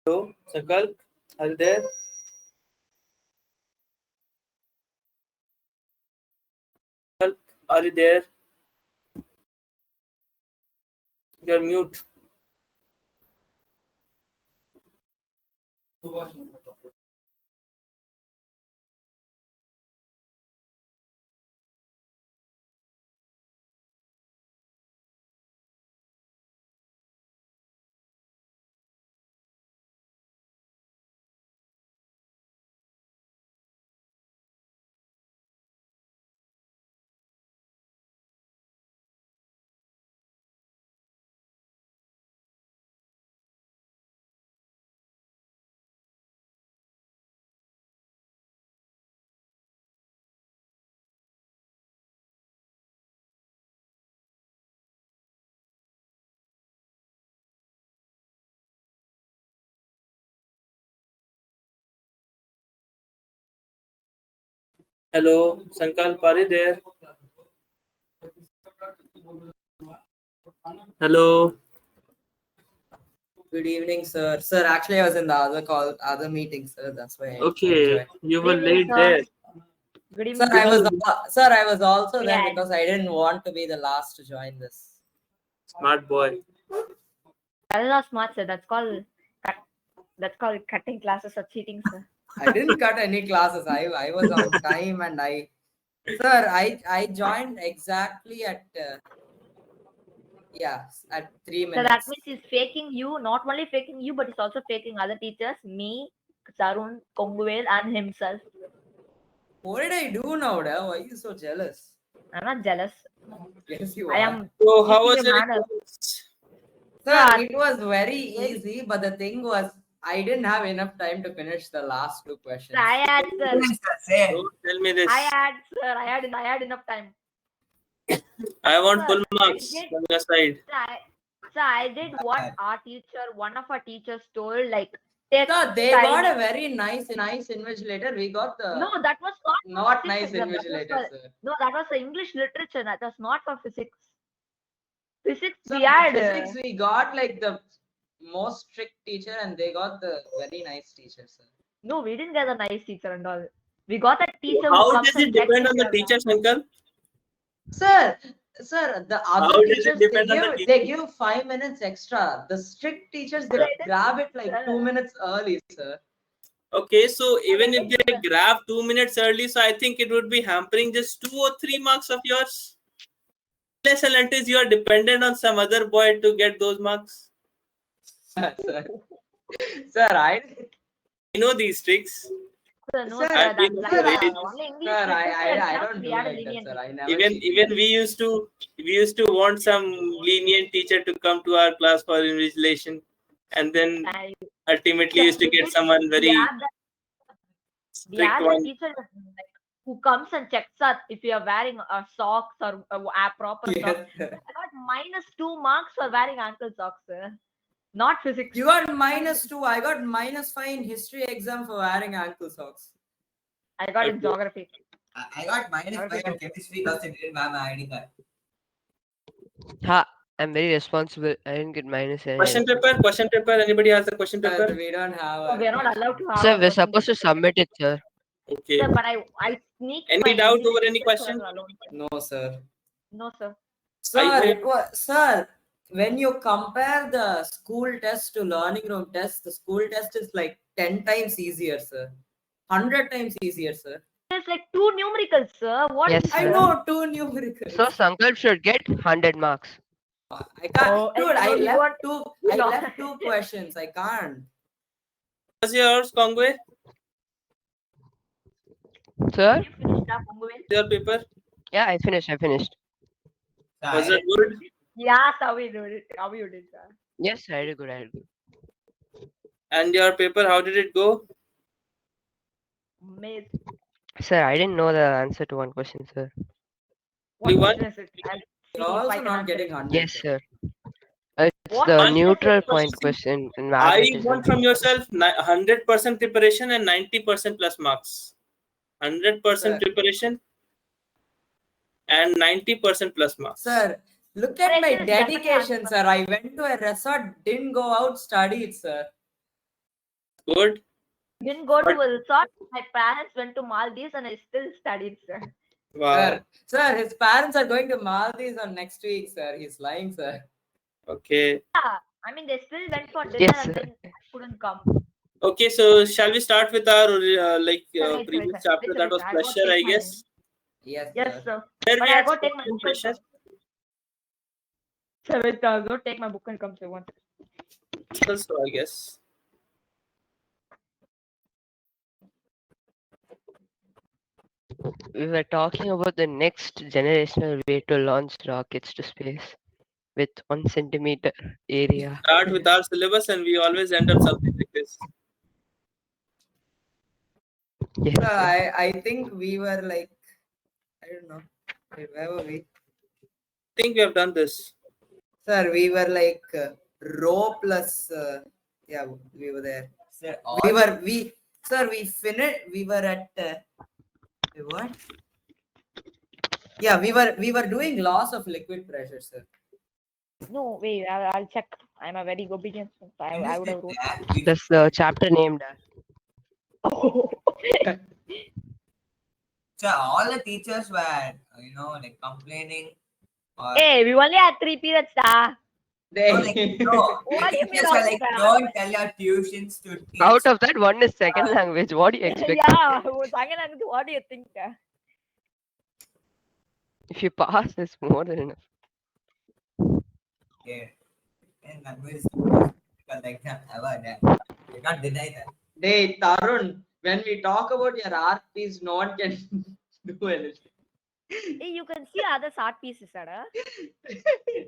Hello, Sankalp, are you there? Sankalp, are you there? You're mute. Hello, Sankalp, are you there? Hello. Good evening, sir. Sir, actually, I was in the other meeting, sir. That's why. Okay, you were Good evening, late sir. there. Good Sir, evening. I was also there Yeah. because I didn't want to be the last to join this. Smart boy. That is not smart, sir. That's called cutting classes or cheating, sir. I didn't cut any classes. I was on time and I joined exactly at at 3 So minutes. that means he's faking you, not only faking you, but he's also faking other teachers, me, Sarun, Konguvel, and himself. What did I do now, da? Why are you so jealous? I'm not jealous. Yes, you I are. am. So, how teaching was you your manners. exams? Sir, Yeah. it was very easy, but the thing was, I didn't have enough time to finish the last two questions. I had, sir. Don't tell me this. I had enough time. I want Sir, full I marks did- from your side. So I did what one of our teachers told, like, take Sir, they time. got a very nice invigilator. We got the No, that was not physics nice exam. That was invigilator, for- sir. No, that was for English literature. That was not for physics. Physics, So we had. physics, we got like the most strict teacher, and they got the very nice teacher, sir. No, we didn't get a nice teacher and all. We got a teacher who How comes does it and checks depend if on the you are teacher, Sankalp? Sir, the How other does it teachers depend on the they give 5 minutes extra. The strict teachers they grab it like 2 minutes early, sir. Okay, so even if they grab 2 minutes early, so I think it would be hampering just 2 or 3 marks of yours. Unless and until you are dependent on some other boy to get those marks. Sir, I know these tricks. Sir, no, Sir, sir, I've been that's in the like, range. only English Sir, literature I exams don't we do had a like that, lenient sir. I teacher. never Even we used to want some lenient teacher to come to our class for invigilation, and then ultimately used to get someone very We had strict a one. teacher like, who comes and checks us if you are wearing socks or proper socks. Yes, I got -2 marks for wearing ankle socks, sir. Not physics. You got -2. I got -5 in history exam for wearing ankle socks. I got in geography. I got -5 in chemistry because I didn't have my ID card. Ha! I'm very responsible. I didn't get minus any. Question paper. Anybody has a question paper? We don't have. So we are not allowed to have. Sir, a we're question supposed to paper. submit it, sir. Okay. Sir, but I sneak. Any my doubt English over any literature question? alone. No, sir. No, sir. Sir, when you compare the school test to learning room test, the school test is like 10 times easier, sir. 100 times easier, sir. There's like 2 numericals, sir. What? Yes, I sir. know 2 numericals. So Sankalp should get 100 marks. I can't, dude. I left want- 2 questions. I can't. What's yours, Kongwe? Sir? Your paper? Yeah, I finished. Was it good? Yeah, how we did it. How you did, sir. Yes, I did good. And your paper, how did it go? Maze. Sir, I didn't know the answer to one question, sir. Only one? question is it? I'll see You're if I also can not answer getting it. 100. Yes, sir. It's What the question is neutral it? point question in I magnetism. want from yourself 100% preparation and 90% plus marks. 100% preparation and 90% plus marks. Sir, look at my dedication, sir. I went to a resort, didn't go out, studied, sir. Good. Didn't go to But- a resort. My parents went to Maldives and I still studied, sir. Wow. Sir, his parents are going to Maldives on next week, sir. He's lying, sir. Okay. Yeah, I mean, they still went for dinner Yes, and sir. then I couldn't come. Okay. So shall we start with our Sorry, previous sir. chapter Wait, that was I gotta pressure, take I my- guess. Yes, Yes, sir. sir. Where But we I had gotta take my spoken book and pressure. come. Sir, wait, go take my book and come, sir. One second. Also, I guess. We were talking about the next generational way to launch rockets to space with 1 centimeter area. Start with our syllabus, and we always end up something like this. Yes, Sir, sir. I think we were like, I don't know. Wait, where were we? I think we have done this. Sir, we were like rho plus. Yeah, we were there. Sir, Sir, we finished. We were at. Wait, what? Yeah, we were doing loss of liquid pressure, sir. No, wait, I'll check. I'm a very obedient son, so I would have wrote. That's the chapter named. So all the teachers were, like complaining. Or, Hey, we only had 3 periods, da. no, What do you the mean teachers were like, after? don't tell your tuitions to teach. Out of that, one is second language. What do you expect? Yeah, what do you think? If you pass, it's more than enough. Yeah. And language is the most difficult exam ever. Then. You can't deny that. Hey, Tarun, when we talk about your art piece, no one can do anything. Hey, you can see other art pieces, sir.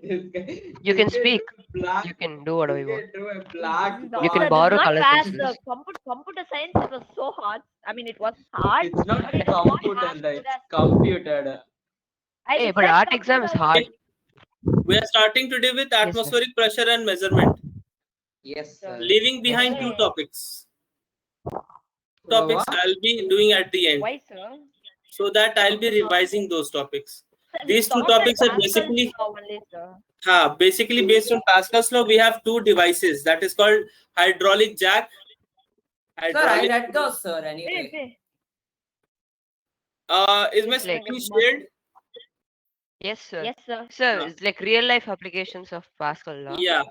You can speak. You can do whatever you want. do a black. You can Sir, borrow this is color not fast, pencils. sir. Computer science, it was so hard. I mean, it was hard. It's not but it was not computer, as good it's as- computed. I Hey, but said art exam is computer hard. We are starting today with sir. atmospheric pressure and measurement, Yes, sir. leaving behind two Hey. topics. Topics What? I'll be doing at the end, Why, sir? so that I'll be revising those topics. Sir, These two stopped at topics are Pascal's basically- law only, sir. Basically based on Pascal's law, we have two devices that is called hydraulic jack. Sir, I Hydraulic, read those, sir, Hey, anyway. hey. is my It's like- screen shared? Yes, sir. Yes, sir. Sir, No. it's like real life applications of Pascal law. Yeah.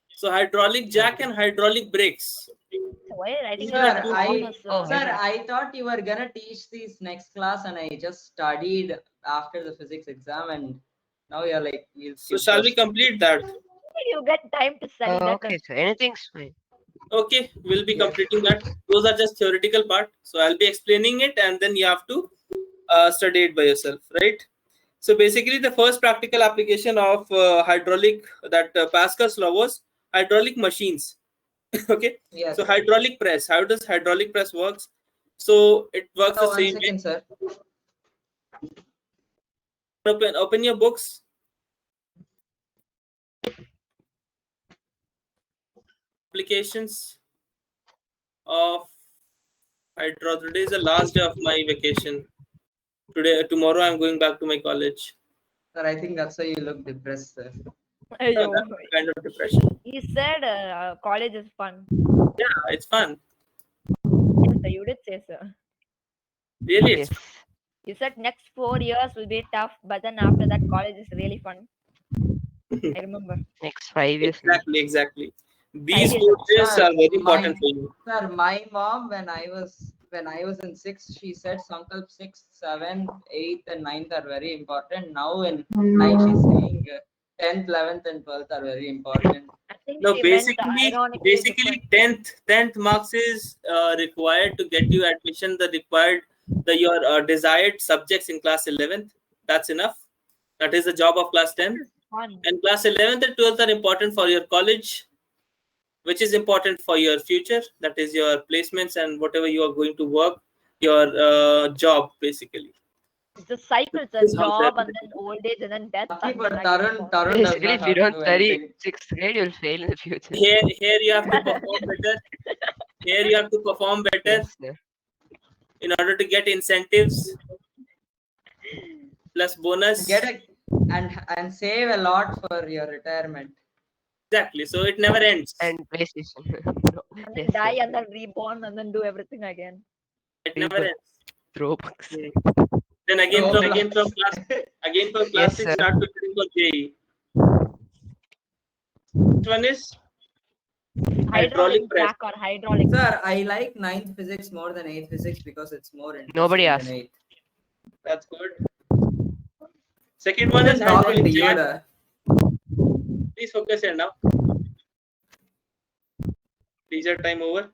So hydraulic jack and hydraulic brakes. So why are you writing Sir, it as a I- bonus, Oh, sir? Sir, I thought you were gonna teach these next class, and I just studied after the physics exam, and now you're like, we'll So skip shall we those. complete that? You get time to study that. Okay, so anything's fine. Okay, we'll be Yes. completing that. Those are just theoretical part. So I'll be explaining it, and then you have to study it by yourself, right? So basically, the first practical application of hydraulic that Pascal's law was hydraulic machines. Okay, Yes. so hydraulic press. How does hydraulic press works? So it works Oh, the one same way. second, sir. Open your books. Applications of hydro. Today is the last day of my vacation. Tomorrow I'm going back to my college. Sir, I think that's why you look depressed, sir. So that's a kind of depression. He said college is fun. Yeah, it's fun. Yes, sir, you did say so. Really, Yes. it's You said next 4 years will be tough, but then after that, college is really fun. I remember. Next 5 years. exactly. These Ideal. 4 years Sir, are very important mine- for you. Sir, my mom, when I was in 6th, she said Sankalp 6th, 7th, 8th, and 9th are very important. Now in 9th, she's saying 10th, 11th, and 12th are very important. I think No, she meant basically, ironically different. 10th marks is required to get you admission. Your desired subjects in class 11th. That's enough. That is the job of class 10. Fun. And class 11th and 12th are important for your college, which is important for your future. That is your placements and whatever you are going to work, your job basically. It's the cycle, it's a This house job that- and then old age and then death. Okay, and but then again Tarun born. does Basically, not if you have to don't do study anything. 6th grade, you'll fail in the future. Here you have to perform better. Here you have to perform better Yes, sir. in order to get incentives plus bonus. And save a lot for your retirement. Exactly. So it never ends. And PlayStation. No, And then yes, sir. die and then reborn and then do everything again. It never Rebirth. ends. Robux. Then again from Roblox. class Yes, 6 sir. start preparing for JEE. Which one is Hydraulic press? jack or hydraulic. Sir, I like 9th physics more than 8th physics because it's more interesting Nobody than asked. 8th. That's good. Second one is Even talking hydraulic to you, jack. da. Please focus here now. Leisure time over.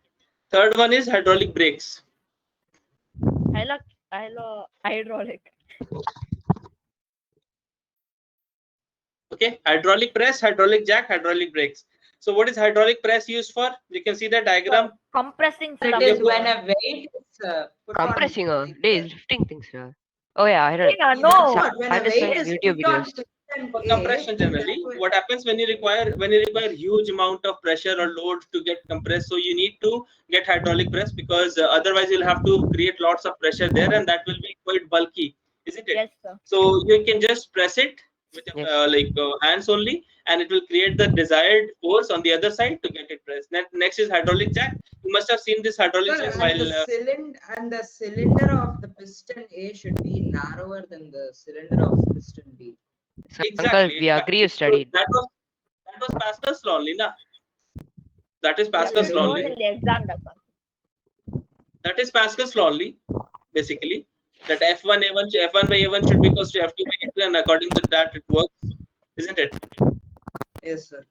Third one is hydraulic brakes. Hydraulic. Okay, hydraulic press, hydraulic jack, hydraulic brakes. So what is hydraulic press used for? You can see the diagram. Compressing It stuff. is when a weight is put Compressing on, or like, they is lifting things, sir. Oh yeah, I heard. Yeah, that's no. what, when I a just weight saw is YouTube put on videos. piston For A, compression generally, that will- what happens when you require huge amount of pressure or load to get compressed, so you need to get hydraulic press, because otherwise you'll have to create lots of pressure there, and that will be quite bulky, isn't it? Yes, sir. So you can just press it with Yes. hands only, and it will create the desired force on the other side to get it pressed. Next is hydraulic jack. You must have seen this hydraulic Sir, jack and while the cylinder of the piston A should be narrower than the cylinder of piston B. So, exactly. Uncle, we agree you studied. That was Pascal's law only, na? That is Yes, Pascal's we law told only. in the exam that one. That is Pascal's law only, basically. That F1 by A1 should be equals to F2 by A2, and according to that it works, isn't it? Yes, sir.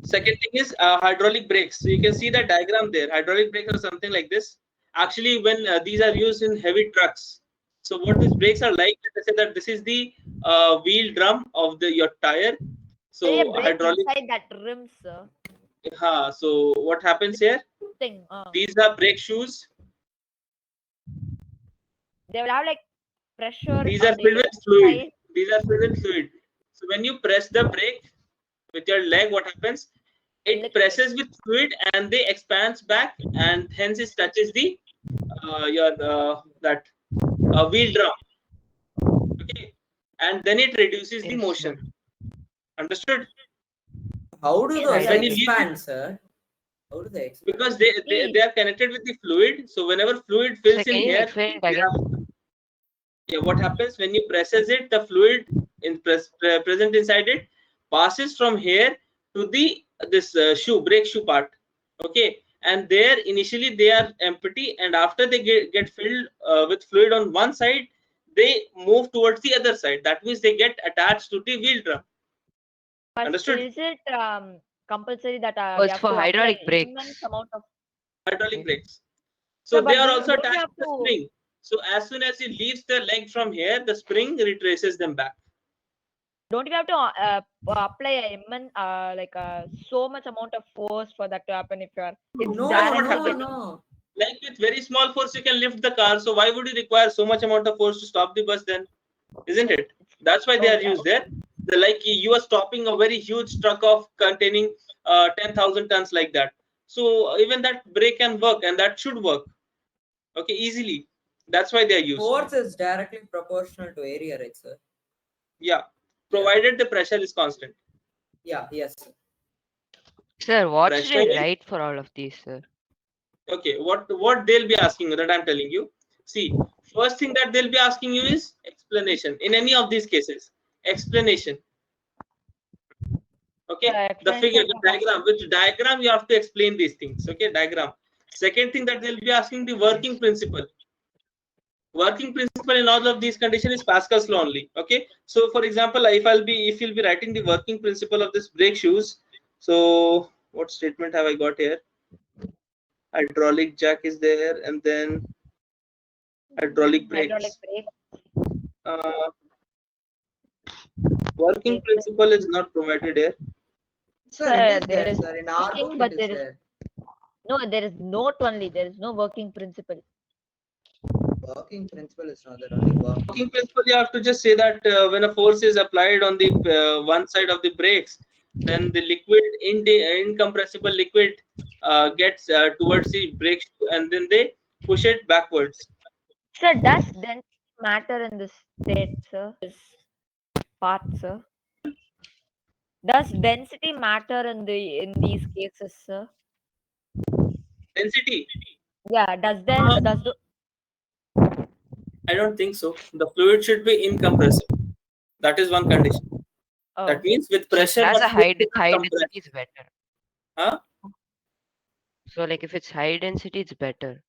Second thing is hydraulic brakes. So you can see the diagram there. Hydraulic brakes are something like this. Actually, when these are used in heavy trucks, so what these brakes are like, let us say that this is the wheel drum of your tire. They So break hydraulic. inside that rim, sir. So what happens here? Thing. These are brake shoes. They will have like pressure. These on are the filled with fluid. side. These are filled with fluid. So when you press the brake with your leg, what happens? It Liquid. presses with fluid and they expands back, and hence it touches the wheel drum. Okay, and then it reduces the Yes, motion. Understood? How do Yes, those sir. When you leave expand, sir? How do they expand? Because they are connected with the fluid. So whenever fluid fills Sir, in can you here, explain it they again? have- yeah, what happens when you presses it, the fluid present inside it passes from here to the this brake shoe part. Okay, and there initially they are empty, and after they get filled with fluid on one side, they move towards the other side. That means they get attached to the wheel drum. But Understood? is it compulsory that Oh, we it's have for to hydraulic apply brakes. immense amount of? Hydraulic Okay. brakes. So Yeah, they but are also don't you attached have to the to- spring. So as soon as it leaves the leg from here, the spring retraces them back. Don't you have to apply a immense so much amount of force for that to happen if you are? It's No, That's what no, happens. no. Like with very small force, you can lift the car. So why would you require so much amount of force to stop the bus then? Isn't it? That's why they are used there. Like you are stopping a very huge truck of containing 10,000 tons like that. So even that brake can work, and that should work. Okay, easily. That's why they are used. Force is directly proportional to area, right, sir? Yeah, provided the pressure is constant. Yeah, yes, sir. Sir, what should I Pressure is- write for all of these, sir? Okay, what they'll be asking you, that I'm telling you. See, first thing that they'll be asking you is explanation. In any of these cases, explanation. Okay, the figure, the diagram, which diagram you have to explain these things. Okay, diagram. Second thing that they'll be asking, the working principle. Working principle in all of these conditions is Pascal's law only. Okay, so for example, if you'll be writing the working principle of this brake shoes, so what statement have I got here? Hydraulic jack is there, and then hydraulic brakes. Hydraulic brake. Working principle is not provided here. Sir, Sir, it is there there, is sir. In our working, book, but it is there is- there. No, there is note only. There is no working principle. Working principle is not there. Only working. Working principle, you have to just say that when a force is applied on the one side of the brakes, then the liquid, incompressible liquid, gets towards the brake shoe, and then they push it backwards. Sir, does density matter in this state, sir? This part, sir. Does density matter in these cases, sir? Density? Yeah, does the I don't think so. The fluid should be incompressible. That is one condition. oh That means with So if it pressure, has the a fluid high should not compress. density, it's better. Huh? So like if it's high density, it's better.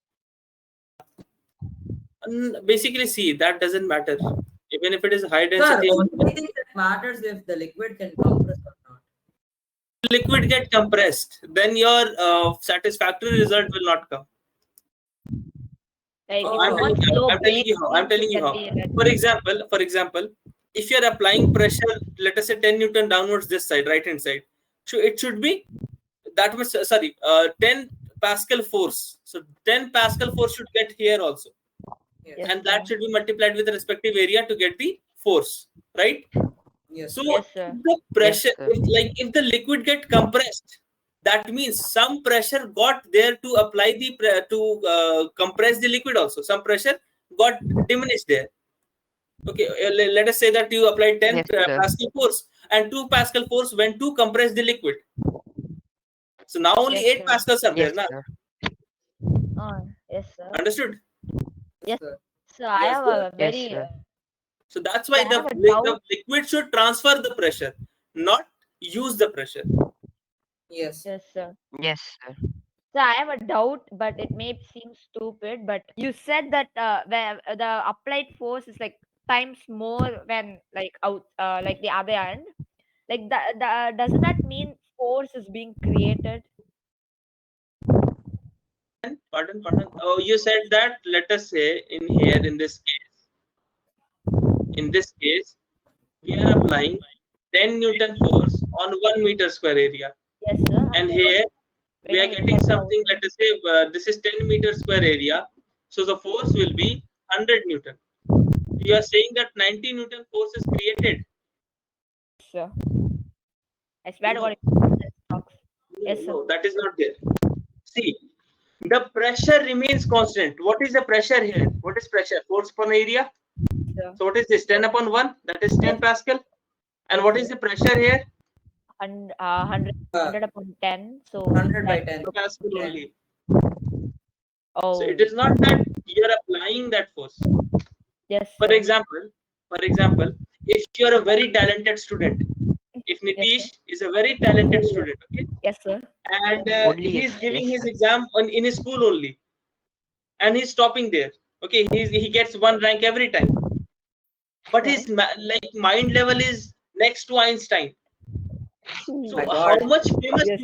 Basically, see, that doesn't matter. Even if it is high Sir, density, only thing that matters if the liquid can compress or not. liquid get compressed, then your satisfactory result will not come. like Oh, if you want slow I'm telling you how. I'm telling you how. For example, if you're applying pressure, let us say 10 Newton downwards this side, right hand side, so it should be that much. Sorry, 10 Pascal force. So 10 Pascal force should get here also, Yes, and that should be multiplied with the respective area to get the force, right? yes. So Yes, sir. the pressure, Yes, sir. if the liquid get compressed, that means some pressure got there to apply the compress the liquid also. Some pressure got diminished there. Okay, let us say that you applied 10 Yes, sir. Pascal force and 2 Pascal force went to compress the liquid. So now only Yes, 8 sir. Pascals are Yes, there, na? sir. Yes, sir. Understood? Yes. Sir. So I Yes, have sir. a very Yes, sir. So that's why I the have a doubt. liquid should transfer the pressure, not use the pressure. Yes. Yes, sir. Yes, sir. So I have a doubt, but it may seem stupid. But you said that the applied force is like times more when like out like the other end. Like doesn't that mean force is being created? Pardon. Oh, you said that, let us say in here, in this case, we are applying 10 Newton force on 1 meter square area. Yes, sir. And here we are When you getting said something, let us say this is 10 meter square area. So the force will be 100 Newton. You are saying that 90 Newton force is created. sir. I swear to No. God, it talks. Yes, sir. No, that is not there. See, the pressure remains constant. What is the pressure here? What is pressure? Force upon area. Sir. So what is this? 10 upon 1? That is 10 Pascal. And what is the pressure here? 100 upon 10. So 100 by that- 10. Pascal Yeah. only. Oh, So it is not that you are applying that force. yes, For sir. example, if you are a very talented student, if Nitish sir. is a very talented student, okay, Yes, sir. and Only he is if, giving yes, his sir. exam in his school only, and he's stopping there, okay, he gets 1 rank every time, but his mind level is next to Einstein. So My how God. much famous Yes.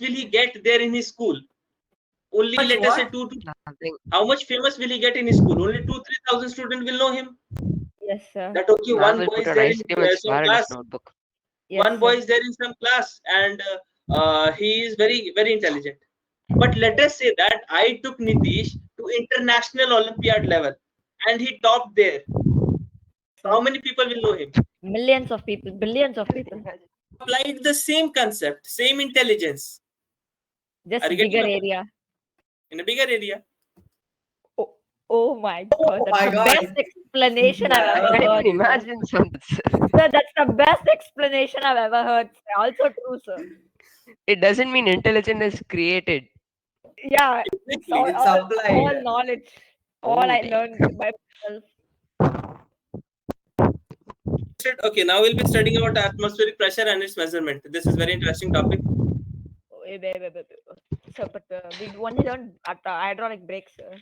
will he get there in his school? Only Much let us say what? 2 to Nothing. how much famous will he get in his school? Only 2,000-3,000 students will know him. Yes, sir. That okay, Man one will boy put is an there ice in cream and some star in his class. notebook. Yes, One boy sir. is there in some class, and he is very, very intelligent. But let us say that I took Nitish to international Olympiad level, and he topped there. How many people will know him? Millions of people, billions of people. Applied the same concept, same intelligence. Just Are you getting bigger my point? area. In a bigger area. Oh my God. That's my the God. best explanation I've Yeah, ever I heard. can imagine something. Sir, that's the best explanation I've ever heard. Also true, sir. It doesn't mean intelligence is created. Yeah, it's all, It's all, applied. all knowledge. All Oh, I damn. learned by myself. Okay, now we'll be studying about atmospheric pressure and its measurement. This is very interesting topic. Wait. So, but we only learned at the hydraulic brakes, sir.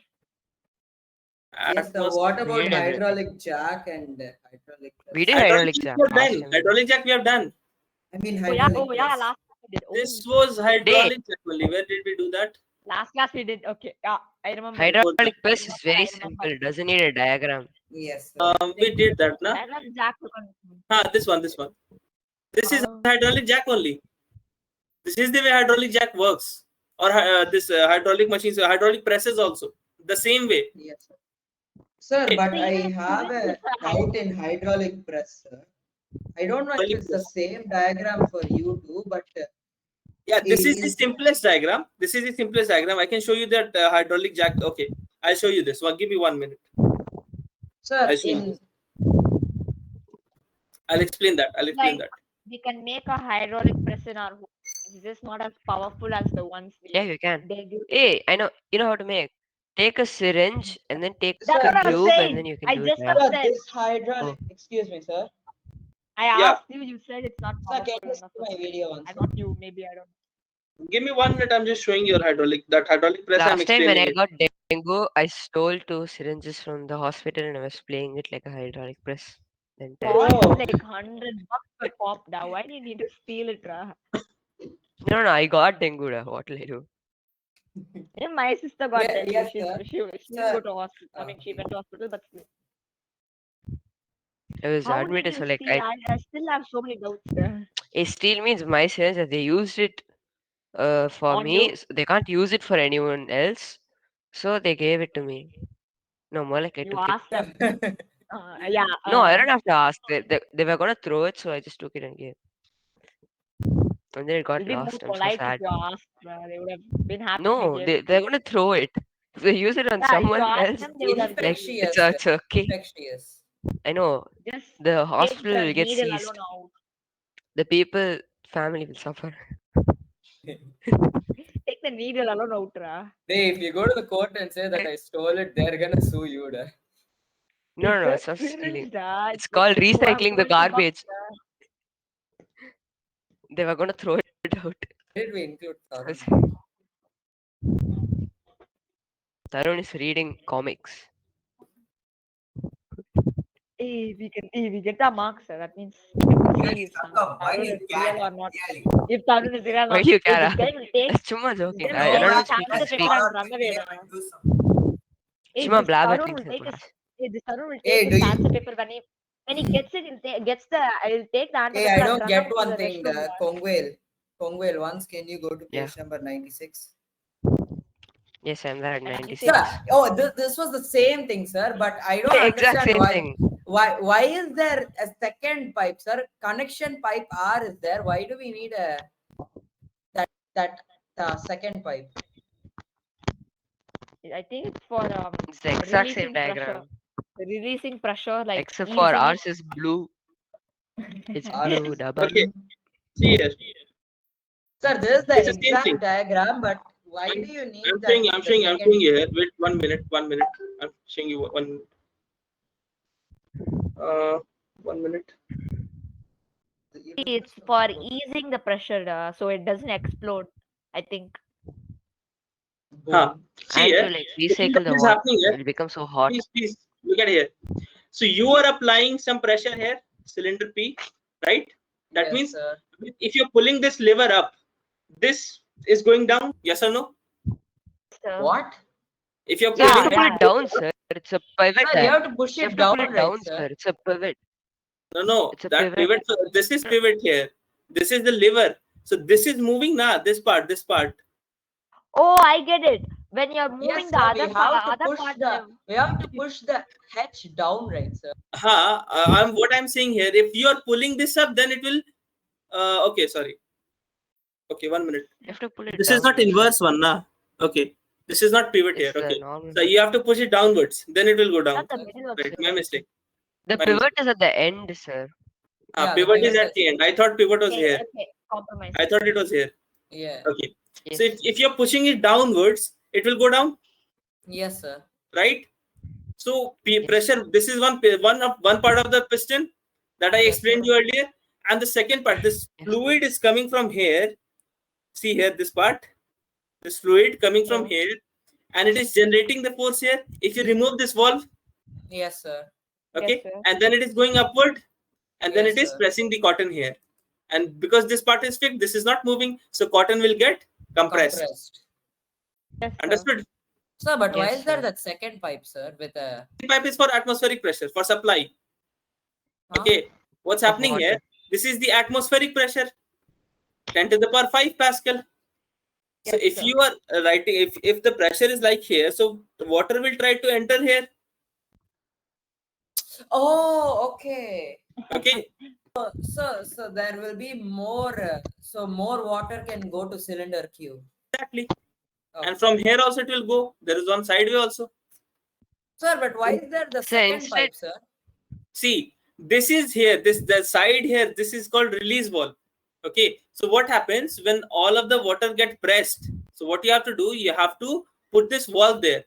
Yes, sir. What about Weird everything. hydraulic jack and hydraulic We did press? hydraulic jack we have last done. time. Hydraulic jack we have done. I mean Oh yeah, hydraulic press. last class we did. This was hydraulic jack only. Where did we do that? Last class we did. Okay, yeah, I remember. Hydraulic press is I very remember. simple. It doesn't need a diagram. Yes, sir. We did that, na? Hydraulic jack. This one. This is Oh. hydraulic jack only. This is the way hydraulic jack works, or this hydraulic machines, hydraulic presses also the same way. Yes, sir. Sir, but I have a doubt in hydraulic press, sir. I don't know if it's the same diagram for you too, but Yeah, this is the is- simplest diagram. This is the simplest diagram. I can show you that hydraulic jack. Okay, I'll show you this. Well, give me 1 minute. sir, I see. in I'll explain that. we can make a hydraulic press in our home. It's just not as powerful as the ones Yeah, you can. they do. Hey, I know. You know how to make. Take a syringe and then take That's Sir, what I'm tube and saying. then you can I do just it. have Yeah. Sir, said. this hydraulic. Excuse me, sir. I Yeah. asked you. You said it's not Sir, powerful can you enough. see my video once? I thought you maybe I don't. Give me 1 minute. I'm just showing your that hydraulic press. I'm Last time when explaining I it. got dengue, I stole 2 syringes from the hospital and I was playing it like a hydraulic press. the entire Cost Oh. like $100 per pop. Now why do you need to steal it, Ra? No, I got dengue. What will I do? Yeah, my sister got Yeah, dengue. yes, She sir. didn't go Sir. to hospital. I mean, she went to hospital, but still. I was How did admitted, you so like steal? I still have so many doubts there. a steal means my syringe that they used it for On me. you? So they can't use it for anyone else, so they gave it to me. No, more like I You took it. asked them. Yeah. No, I don't have to ask. They were gonna throw it, so I just took it and gave. And then it got It'd be more lost. I'm so polite if sad. you asked. They would have been happy if you No, gave it. they're gonna throw it. If they use it on Yeah, if you someone asked else, them, they would have given like you. Infectious. it's okay. Infectious. I know Just the take hospital the will get needle seized. alone out. The people, family will suffer. Take the needle alone out, Ra. Hey, if you go to the court and say that I stole it, they're gonna sue you. Da. No, It's it's not syringe, stealing. da. It's called like recycling the $20 garbage. da. They were gonna throw it out. Did we include Tarun? Tarun is reading comics. Hey, we get the marks, sir. That means we can see if Why do Tarun you is real care? or not. Really? If Tarun is real or Why not. do you Hey, care? this guy will take. Chumma joking. Then I take don't know the speak chance his the speech. paper and run away. Da. Do something. Hey, Chumma this blabber Tarun things will in take his. class. Hey, this Tarun will Hey, take do his you- answer paper when he gets it. He'll take the answer Hey, paper I and don't run get out to one the thing, restroom. Da. Kongwale, once can you go to Yeah. page number 96? Yes, I'm there at 96. 96. Sir, oh, this was the same thing, sir, but I don't Exact understand same why. thing. Why is there a second pipe, sir? Connection pipe R is there. Why do we need that second pipe? I think it's for It's the exact releasing same pressure. diagram. Releasing pressure, like Except for easing ours is blue. It's blue double. Okay. See here. Sir, this is the It's the same exact thing. diagram, but why do you need I'm that? showing the second- you here. Wait 1 minute. I'm showing you 1 minute. 1 minute. It's for easing the pressure, so it doesn't explode. I think. Huh. See And to here. like So see recycle what the is water, happening here. it will become so hot. Please look at here. So you are applying some pressure here, cylinder P, right? That Yes, means sir. if you're pulling this lever up, this is going down. Yes or no? So, What? If you're So you have pulling to pull yeah. it down, sir. It's a pivot. Sir, you have to push You have it to down, pull it right, down, sir? sir. It's a pivot. no, It's a that pivot. pivot. So this is pivot here. This is the lever. So this is moving now. This part. Oh, I get it. When you're moving Yes, the sir, other we have to other push part, we have to push the hatch down, right, sir? What I'm saying here. If you are pulling this up, then it will. Okay, sorry. Okay, 1 minute. You have to pull it This down. is not inverse one, na? Okay. This is not pivot here. It's the Okay. normal. So you have to push it downwards. Then it will go down. not the middle of Right. the My mistake. The my pivot is at the end, sir. Yeah, the pivot is pivot at the end. I thought pivot was here. Okay, compromise. I thought it was here. Yeah. Okay. Yes. So if you're pushing it downwards, it will go down, Yes, sir. right? So Yes. pressure. This is one part of the piston that I Yes, explained sir. you earlier, and the second part. This Yes. fluid is coming from here. See here, this part. This fluid coming from Yeah. here, and it is generating the force here. If you remove this valve, Yes, sir. okay, sir. and then it is going upward, and then Yes, it is sir. pressing the cotton here. And because this part is fixed, this is not moving, so cotton will get compressed. Compressed. Yes, sir. Understood? Sir, but why Yes, is there sir. that second pipe, sir, with a The pipe is for atmospheric pressure, for supply. huh? Okay, what's Of happening water. here? This is the atmospheric pressure, 10 to the power 5 Pascal. So Yes, if sir. you are writing, if the pressure is like here, so the water will try to enter here. Oh, okay. Okay, So there will be more. So more water can go to cylinder Q. exactly. Okay. And from here also it will go. There is one sideway also. Sir, but why is there the Sir, second instead- pipe, sir? See, this is here, the side here, this is called release valve. Okay, so what happens when all of the water get pressed? So what you have to do, you have to put this valve there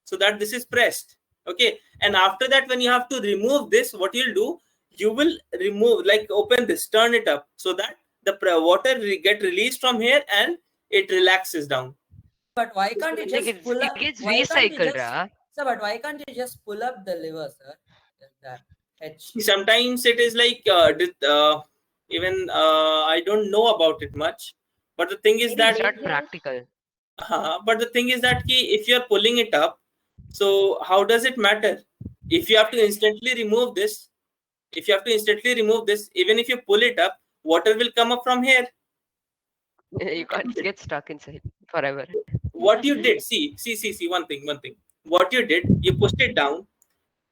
so that this is pressed. Okay, and after that, when you have to remove this, what you'll do, you will remove, like open this, turn it up so that the water get released from here and it relaxes down. But why can't you Like just pull up? it gets Why can't you recycled, just, Ra. sir? But why can't you just pull up the lever, sir? That H. Sometimes it is like even I don't know about it much, but the thing is Maybe that It's not dangerous. practical. but the thing is that if you're pulling it up, so how does it matter if you have to instantly remove this? If you have to instantly remove this, even if you pull it up, water will come up from here. You can't get stuck inside forever. What you did, see one thing. What you did, you pushed it down.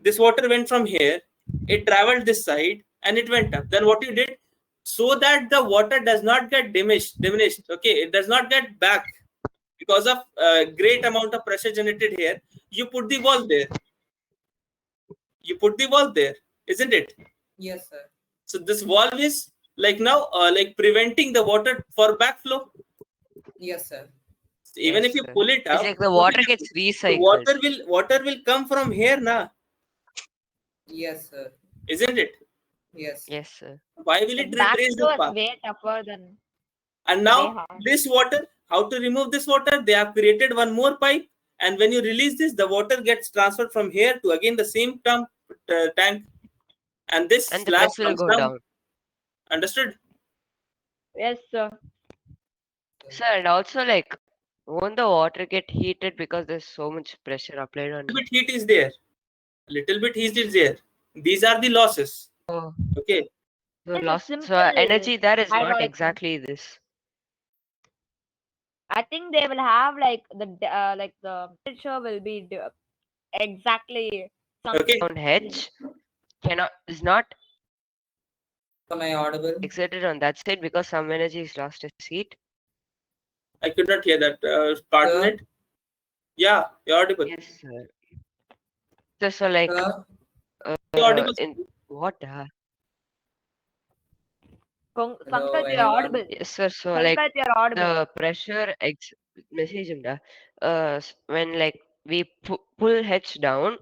This water went from here, it traveled this side, and it went up. Then what you did, so that the water does not get diminished. Okay, it does not get back because of great amount of pressure generated here. You put the valve there. Isn't it? Yes, sir. So this valve is like now like preventing the water for backflow. Yes, sir. Even Yes, if you sir. pull it It's up, like the water gets the recycled. water will come from here now, Yes, sir. isn't it? Yes. Yes, sir. Why will it Like retrace the backflow is path? way tougher than And way now hard. this water, how to remove this water? They have created one more pipe, and when you release this, the water gets transferred from here to again the same tank, and this And the slab pressure will comes go down. down. Understood? Yes, sir. Sir, and also like, won't the water get heated because there's so much pressure applied on A little it? bit heat is there. Little bit heat is there. These are the losses. Oh, Okay. so It's a loss. simple So energy there is not hydraulic pump. exactly this. I think they will have like the temperature will be exactly Okay. On hedge is not Am I audible? exerted on that side because some energy is lost as heat. I could not hear that. Pardon Sir? it. Yeah, you're audible. Yes, sir. So like Sir? You're audible. in what? Pankaj, you're anyone? audible. Yes, sir. So like Pankaj, you're audible. the pressure message when like we pull hedge down,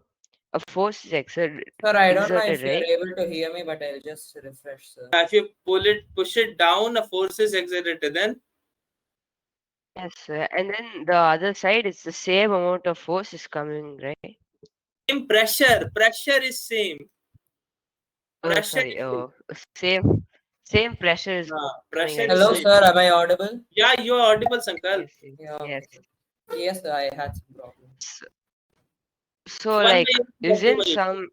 a force is exerted, Sir, I don't know if exerted, you're right? able to hear me, but I'll just refresh, sir. If you push it down, a force is exerted. Then Yes, sir. And then the other side, it's the same amount of force is coming, right? same pressure. Pressure is same. Oh, Pressure sorry. is Oh, same pressure is pressure coming is Hello, at same. sir. Am I audible? Yeah, you are audible, Sankal. Yes, Yeah. yes. Yes, sir. I had some problems. So One like, way you can do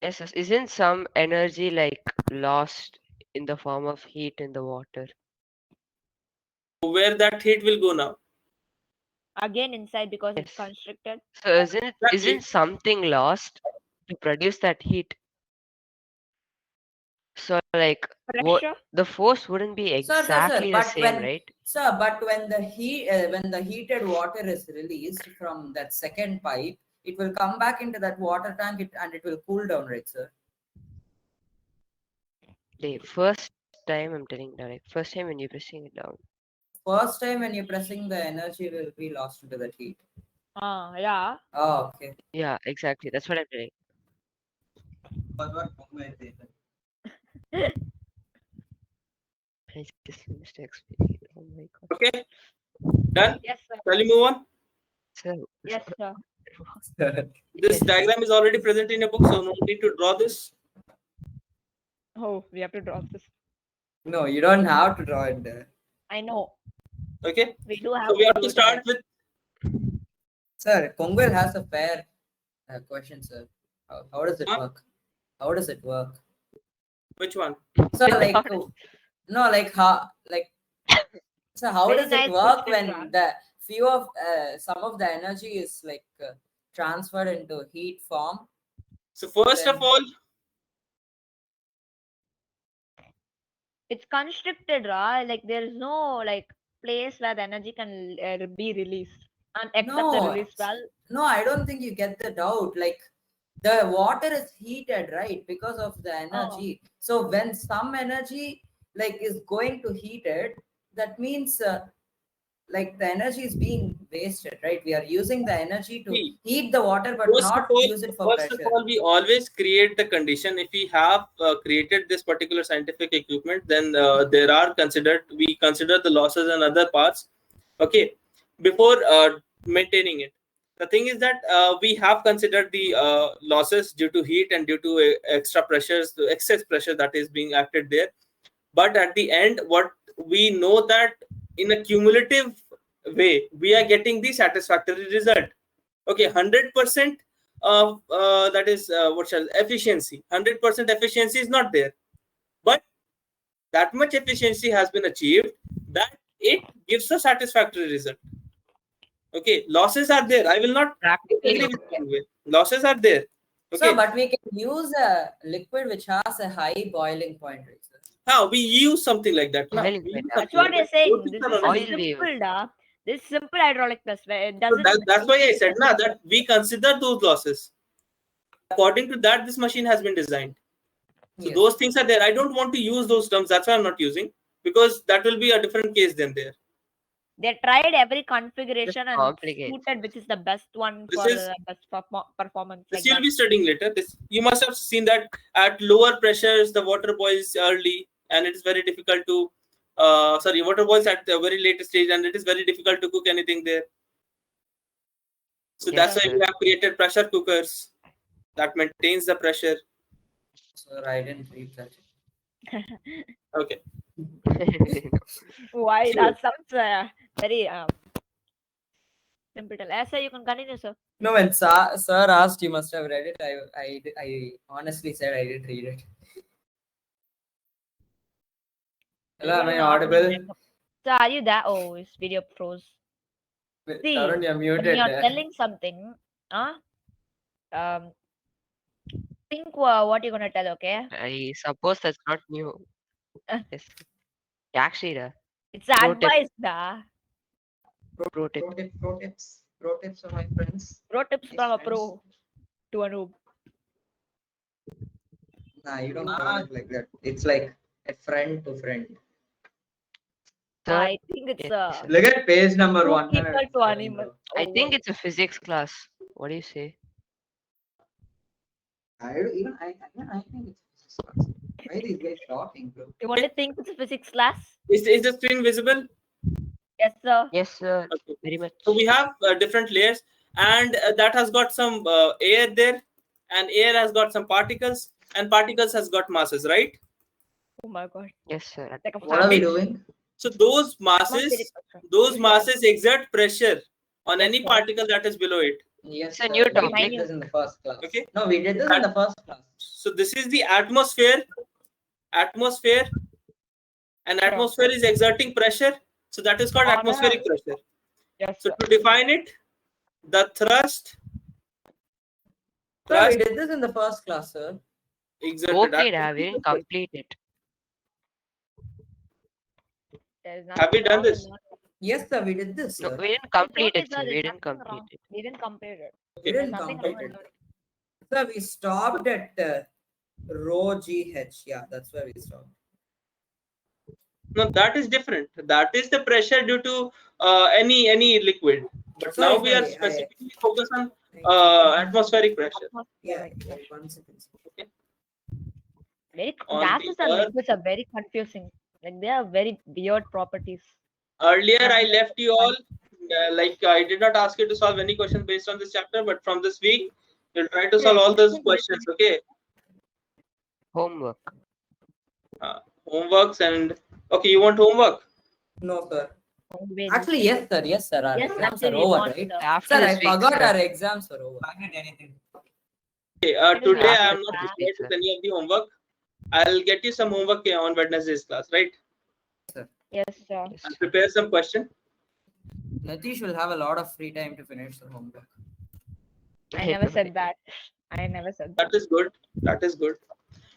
it. isn't some energy like lost in the form of heat in the water? Where that heat will go now? Again inside because it's Yes. constricted. So isn't Exactly. something lost to produce that heat? So like, what Pressure. the force wouldn't be Sir, exactly the but same, when right? sir, but when the heated water is released from that second pipe, it will come back into that water tank and it will cool down, right, sir? The first time I'm telling that, like, first time when you're pressing it down. First time when you're pressing, the energy will be lost into that heat. Yeah. Oh, okay. Yeah, exactly. That's what I'm telling. I just finished explaining it. Oh my god. Okay. Done. Yes, sir. Shall we move on? So, Yes, sir. This yes, diagram is already present in a book, so no need to draw this. Oh, we have to draw this. No, you don't have to draw it there. I know. Okay. We do have So we have do to it start there. with Sir, Kongwell has a fair question, sir. How does it Huh? work? How does it work? which one? So like no, like how like so how Very does nice it work question, when Ram. the few of some of the energy is like transferred into heat form? So first of Then- all, It's constricted, right? Like there is no like place where the energy can be released, and except the No, release valve. no, I don't think you get the doubt. Like the water is heated, right, because of the energy. So when some energy like is going to heat it, that means like the energy is being wasted, right? We are using the energy to See, heat the water but First of not all, use it for first of pressure. all, we always create the condition. If we have created this particular scientific equipment, then we consider the losses and other parts, okay, before maintaining it. The thing is that we have considered the losses due to heat and due to extra pressures, the excess pressure that is being acted there. But at the end, what we know that in a cumulative way, we are getting the satisfactory result. Okay, 100% of that is efficiency. 100% efficiency is not there, but that much efficiency has been achieved that it gives a satisfactory result. Okay, losses are there. I will not Practically, agree with you. Losses are there. Okay, So, but we can use a liquid which has a high boiling point, right, sir? how we use something like that. No, Boiling we point, use That's something what like they're that. Both saying. things This are is on a oil wave. simple, da. This simple hydraulic press where it So doesn't. that's why I said that we consider those losses. According to that, this machine has been designed. So Yes. those things are there. I don't want to use those terms. That's why I'm not using, because that will be a different case than there. They tried every configuration and complicated. suited which is the best one This for is- the best performance. This Like you'll that. be studying later. This you must have seen that at lower pressures the water boils early, and it is very difficult to water boils at the very late stage, and it is very difficult to cook anything there. So Yes, that's why sir. we have created pressure cookers that maintains the pressure. Sir, I didn't read that. Okay. Why Sure. that sounds very simple. Sir, you can continue, sir. No, when sir asked, you must have read it. I honestly said I didn't read it. Hello, am I audible? So are you there? Oh, his video froze. See, Tarun, you're when muted. you're telling something, think what you're gonna tell, okay? I suppose that's not new. Yes. Actually, It's Pro tip. advice, da. pro tip. Pro tips for my friends. Pro tips Nice from a friends. pro to a noob. Nah, you don't call it like that. It's like a friend to friend. Sir, I think it's yes, sir. Look at page number two 1. people to animal. I Oh, think wait. it's a physics class. What do you say? I think it's why are these guys talking, bro? You only think it's a physics class? Is the screen visible? Yes, sir. Yes, sir. Okay. Very much. So we have different layers, and that has got some air there, and air has got some particles, and particles has got masses, right? Oh my god. Yes, sir. That's like a What are we family. doing? So those Atmospheric masses pressure. exert pressure on Yes, any sir. particle that is below it. Yes, It's a sir, new we topic. did this in the first class. Okay. No, we did this in the first class. So this is the atmosphere, and atmosphere is exerting pressure. So that is called On atmospheric Earth. pressure. Yes, So sir. to define it, the thrust Sir, we did this in the first class, sir. exerted. Okay, I didn't complete it. There's Have we nothing done wrong in this? that. Yes, sir, we did this, No, sir. we didn't complete Okay, it, sir, sir. We there's didn't nothing complete wrong. it. We didn't complete it. We There's didn't nothing complete wrong in it. it. Sir, we stopped at rho GH. Yeah, that's where we stopped. No, that is different. That is the pressure due to any liquid. But Sorry, now we are sorry, specifically focused on I- atmospheric pressure. Yeah, Atmospheric pressure. 1 second. Very On gases the and Earth. liquids are very confusing. Like they have very weird properties. Earlier, I left you all like I did not ask you to solve any questions based on this chapter, but from this week, you'll try to solve all those questions. Okay, Homework. homeworks and okay, you want homework? No, sir. Always. Actually, yes, sir. Yes, sir. Our Yes, exams actually, are we over, want, right? After Sir, I this week, forgot sir. our exams are over. Can't get anything. Okay, It is today I after am not this prepared week, with sir. any of the homework. I'll get you some homework on Wednesday's class, right? Yes, sir. Yes, I'll sir. prepare some question. Natish will have a lot of free time to finish the homework. I never said that. I never said that. That is good. That is good.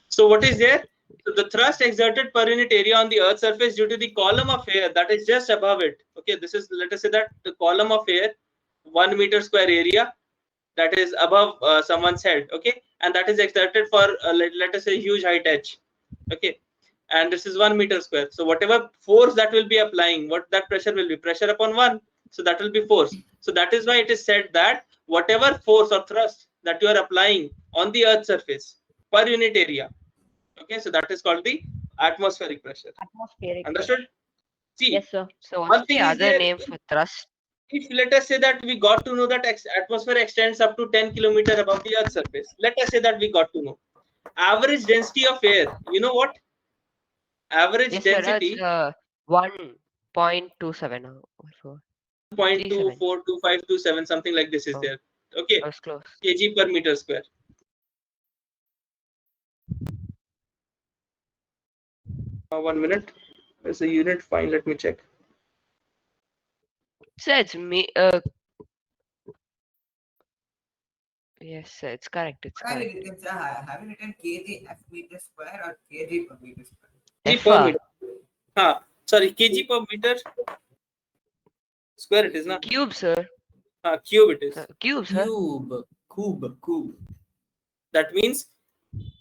So what is there? So the thrust exerted per unit area on the Earth's surface due to the column of air that is just above it. Okay, this is, let us say that the column of air, 1 meter square area, that is above someone's head, okay, and that is exerted for let us say huge height h, okay, and this is 1 meter square. So whatever force that will be applying, what that pressure will be, pressure upon 1, so that will be force. So that is why it is said that whatever force or thrust that you are applying on the earth surface per unit area, okay, so that is called the atmospheric pressure. Atmospheric. Understood? See, Yes, sir. So one what's the thing is other there, name for thrust? if let us say that we got to know that atmosphere extends up to 10 kilometer above the earth surface, let us say that we got to know average density of air, you know what, average Yes, sir. density, It's 1.27 or so. 0.242527, something like this is Oh. there, okay, I was close. kg per meter square. 1 minute, there's a unit, fine, let me check. So it's me. Yes, sir. It's correct. It's Have correct. you written kg f meter square or kg per meter square? Kg per FR. meter. Sorry, kg per meter square it is not. Cube, sir. Cube it is. Cube, sir. Cube. That means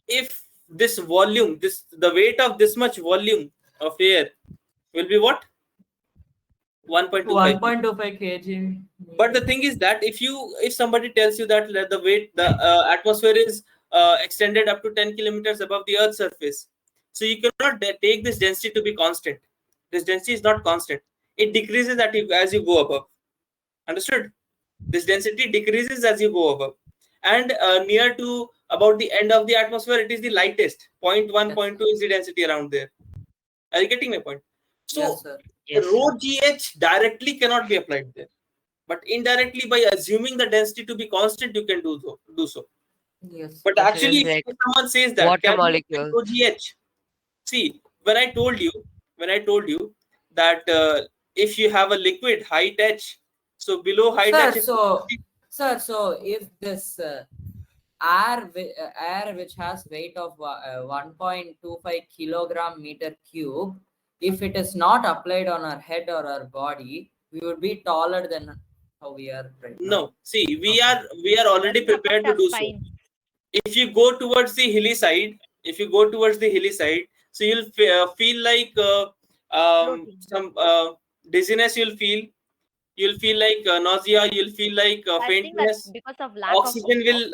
if this volume, the weight of this much volume of air will be what? 1.25. 1.25 kg. But the thing is that if somebody tells you that the weight, the atmosphere is extended up to 10 kilometers above the earth's surface, so you cannot take this density to be constant. This density is not constant, it decreases as you go above. Understood? This density decreases as you go above, and near to about the end of the atmosphere it is the lightest, 0.1 Yes, 0.2 is the density around there. Are you getting my point? So Yes, sir. Yes, rho sir. gh directly cannot be applied there, but indirectly by assuming the density to be constant you can do so. Yes. But Yes, sir, actually it's like if someone says that, water can you apply molecules. rho gh? See, when I told you that if you have a liquid height h, so below height Sir, h is so if this air which has weight of 1.25 kilogram meter cube, if it is not applied on our head or our body, we would be taller than how we are right now. no. See, we are already prepared to do so. If you go towards the hilly side, so you'll feel like Floating. some dizziness. You'll feel like nausea. You'll feel like I think that's faintness. because of lack of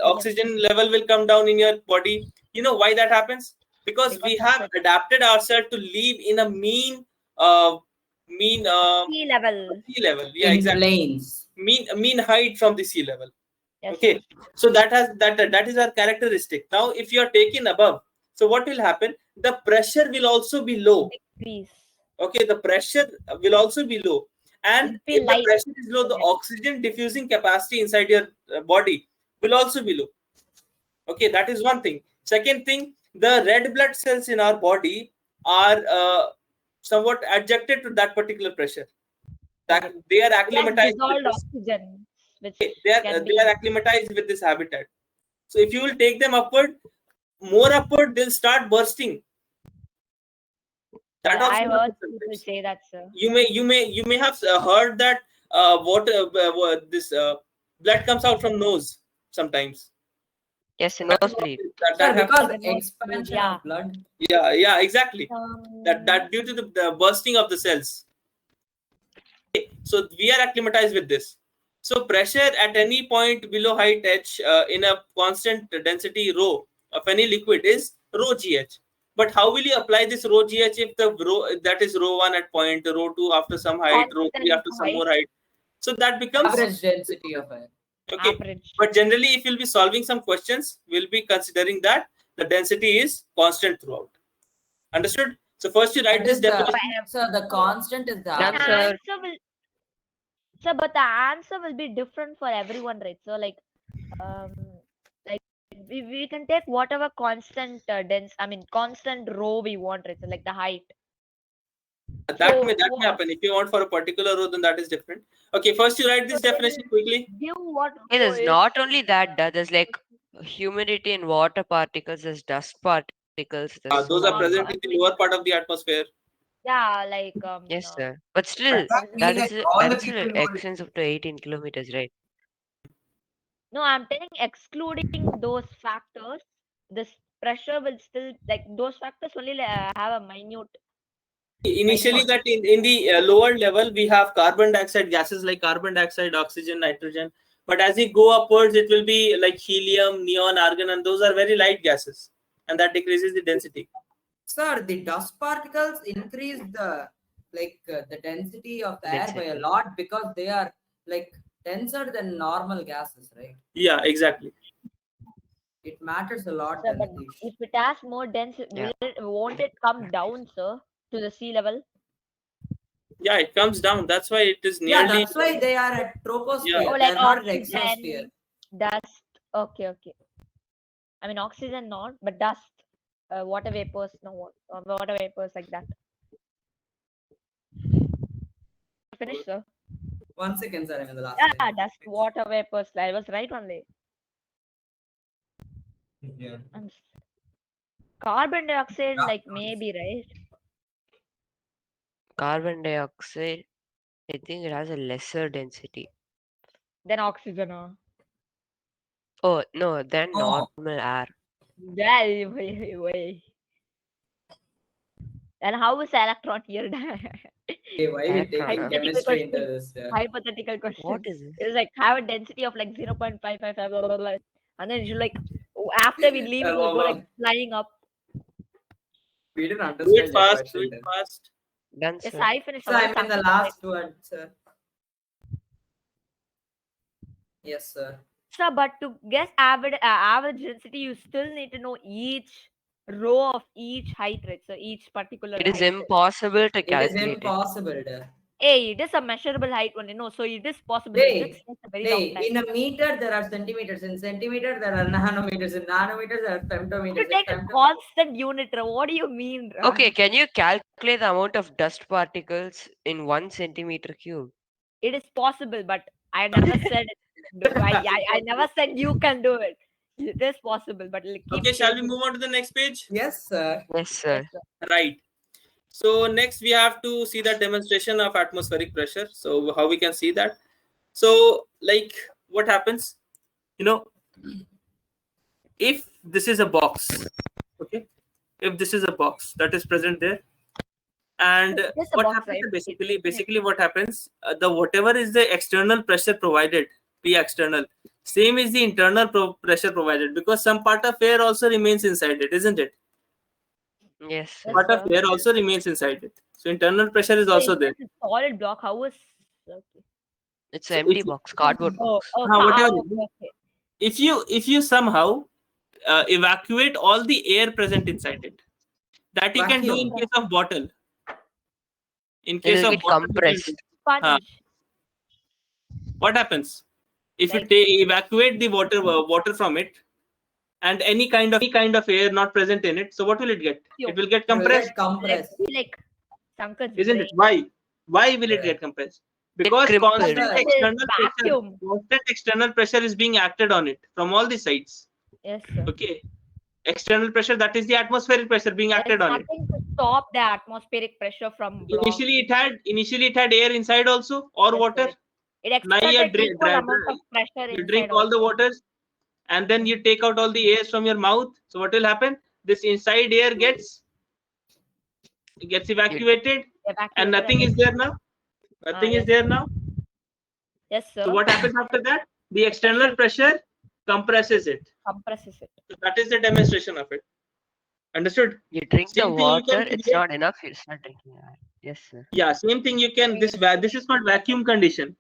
Oxygen level will come down in your body. You know why that happens? Because we Because of have the adapted ourselves to live in a mean sea level. sea level. Yeah, In exactly. planes. Mean height from the sea level. Yes, Okay, so that is our characteristic. Now if you are taken above, so what will happen? The pressure will also be low. decrease. Okay, the pressure will also be low, and It'll feel if the light. pressure is low, the oxygen diffusing capacity inside your body will also be low. Okay, that is one thing. Second thing, the red blood cells in our body are somewhat adjusted to that particular pressure. That they are It has acclimatized with dissolved this. oxygen, which They can are be acclimatized with this habitat. So if you will take them upward, more upward, they'll start bursting. That yeah, also I heard happens people sometimes. say that, sir. You may have heard that this blood comes out from nose sometimes. Yes, That is nosebleed. what- Sir, that because happens. expansion Yeah. of blood. Yeah, exactly. That due to the bursting of the cells. Okay, so we are acclimatized with this. So pressure at any point below height h in a constant density rho of any liquid is rho gh. But how will you apply this rho gh if the rho that is rho 1 at point, rho 2 after some height, rho 3 after some more height? So that becomes Average density of air. okay. Average. But generally, if you'll be solving some questions, we'll be considering that the density is constant throughout. Understood? So first you write That this is the, definition. so the constant is the Done, The average. sir. answer will, sir, but the answer will be different for everyone, right? So like we can take whatever constant constant row we want, right? So like the height. That So may happen. If you want for a particular row, then that is different. Okay, first you write this they definition will quickly. give what Hey, row there's is. not only that, there's like humidity in water particles, there's dust particles, there's so Those are many present more. in the lower part of the atmosphere. Yeah, like Yes, sir. But still, Does that mean that that is all the still people who extends up to 18 kilometers, right? No, I'm telling excluding those factors, this pressure will still like those factors only have a minute. Initially, that in the lower level, we have carbon dioxide gases like carbon dioxide, oxygen, nitrogen. But as we go upwards, it will be like helium, neon, argon, and those are very light gases, and that decreases the density. Sir, the dust particles increase the the density of the air by a Density. lot because they are like denser than normal gases, right? Yeah, exactly. It matters a lot, Sir, but Nitish. if it has more dense, Yeah. won't it come down, sir, to the sea level? Yeah, it comes down. That's why it is Yeah, nearly. that's why they are at troposphere. Yeah. Oh, They're like not at exosphere. oxygen, dust. Okay, okay. I mean, oxygen not, but dust, water vapors, no, water vapors like that. Finish, sir. 1 second, sir. I'm in the last. Yeah, line. dust, water vapors. I was right only. Yeah. And carbon dioxide, Yeah. like maybe, right? Carbon dioxide, I think it has a lesser density. Then oxygen. Oh, no, than Oh. normal air. Yeah, way. And how is electron here? Okay, why we Electron, taking huh? chemistry into question. this? Hypothetical question. What is this? It's like have a density of like 0.555, blah, blah, blah, and then you like after we leave, it will go like flying up. We didn't Do understand it your fast. Do question. it then. fast. Done, Yes, sir. I finished. So I'm in the last one, sir. Yes, sir. So, but to guess average density, you still need to know each row of each height, right? So each particular It is height. impossible to It is calculate it. impossible. Hey, it is a measurable height only. No, so it is possible. It just takes a very long time. In a meter there are centimeters. In centimeter there are nanometers. In nanometers there are femtometers. You take a constant unit. What do you mean? Okay, can you calculate the amount of dust particles in 1 centimeter cube? It is possible, but I never said it. I never said you can do it. It is possible, but keep Okay, shall we changing. move on to the next page? Yes, sir. Yes, sir. Yes, sir. Right. So next we have to see the demonstration of atmospheric pressure. So how we can see that? So like what happens? You know, if this is a box, okay, if this is a box that is present there, and Just a what box, happens right? basically what happens, the whatever is the external pressure provided, P external, same is the internal pressure provided, because some part of air also remains inside it, isn't it? Yes, sir. Yes, Part of sir. air also remains inside it, so internal pressure is So also it's there. just a solid block. How is okay? It's So an empty if- box, cardboard Oh, box. whatever. okay. If you somehow evacuate all the air present inside it, that you can do in Vacuum. case of bottle. In It case will of get bottle, you can do. compressed. Sponge. What happens if Like- you evacuate the water from it, and any kind of air not present in it? So what will it get? It will get It will compressed, get compressed. Like Sankar's isn't brain. it? Why will it get compressed? Because crippled. constant It is external pressure is being acted on it from all the sides. Yes, sir. Okay, external pressure, that is the atmospheric pressure being There's acted on it. nothing to stop the atmospheric pressure from blocking. Initially it had air inside also, or Yes, water. sir. It Now you expected equal amount of pressure you inside. drink all the also. waters, and then you take out all the airs from your mouth. So what will happen? This inside air gets evacuated, and nothing is there now. Nothing is yes, there sir. now. Yes, sir. So what happens after that? The external pressure compresses it. Compresses it. So that is the demonstration of it. Understood? You drink the Same thing you can water, it's create- not enough, you start drinking air. Yes, sir. Yeah, same thing you can. This is called vacuum condition.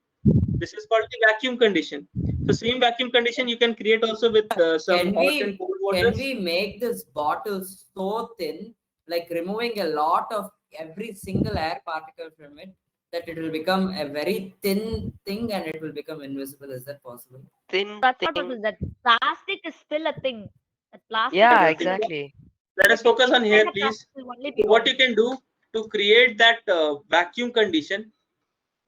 This is called the vacuum condition. So same vacuum condition you can create also with some Can hot and cold water. Can we make this bottle so thin, like removing a lot of every single air particle from it, that it will become a very thin thing and it will become invisible? Is that possible? Thin That's what thing. was that plastic is still a thing. That plastic Yeah, is exactly. Let us focus on here, the please. plastic will only be What one. you can do to create that vacuum condition,